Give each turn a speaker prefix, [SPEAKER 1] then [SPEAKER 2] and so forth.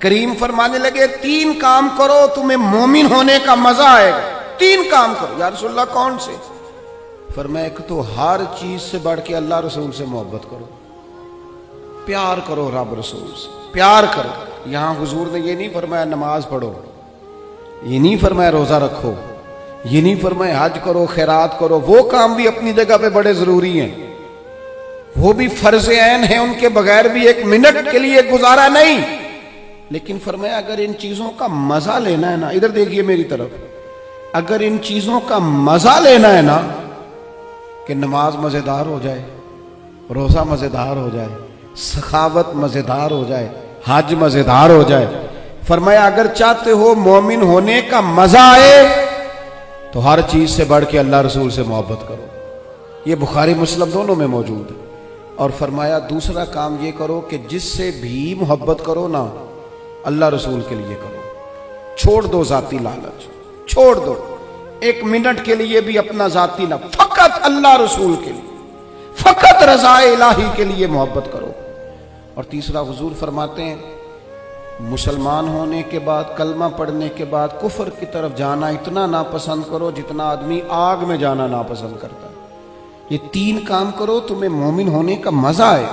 [SPEAKER 1] کریم فرمانے لگے 3 کام کرو تمہیں مومن ہونے کا مزہ آئے گا. 3 کام کرو. یا رسول اللہ کون سے؟ فرمایا ایک تو ہر چیز سے بڑھ کے اللہ رسول سے محبت کرو, پیار کرو رب رسول سے, پیار کرو. یہاں حضور نے یہ نہیں فرمایا نماز پڑھو, یہ نہیں فرمایا روزہ رکھو, یہ نہیں فرمایا حج کرو, خیرات کرو. وہ کام بھی اپنی جگہ پہ بڑے ضروری ہیں, وہ بھی فرض عین ہیں, ان کے بغیر بھی 1 منٹ کے لیے گزارا نہیں. لیکن فرمایا اگر ان چیزوں کا مزہ لینا ہے نا, ادھر دیکھیے میری طرف, اگر ان چیزوں کا مزہ لینا ہے نا کہ نماز مزیدار ہو جائے, روزہ مزیدار ہو جائے, سخاوت مزیدار ہو جائے, حج مزیدار ہو جائے, فرمایا اگر چاہتے ہو مومن ہونے کا مزہ آئے تو ہر چیز سے بڑھ کے اللہ رسول سے محبت کرو. یہ بخاری مسلم دونوں میں موجود ہے. اور فرمایا دوسرا کام یہ کرو کہ جس سے بھی محبت کرو نا اللہ رسول کے لیے کرو. چھوڑ دو ذاتی لالچ, چھوڑ دو 1 منٹ کے لیے بھی اپنا ذاتی نہ, فقط اللہ رسول کے لیے, فقط رضا الہی کے لیے محبت کرو. اور تیسرا حضور فرماتے ہیں مسلمان ہونے کے بعد, کلمہ پڑھنے کے بعد کفر کی طرف جانا اتنا ناپسند کرو جتنا آدمی آگ میں جانا ناپسند کرتا ہے. یہ 3 کام کرو تمہیں مومن ہونے کا مزہ آئے.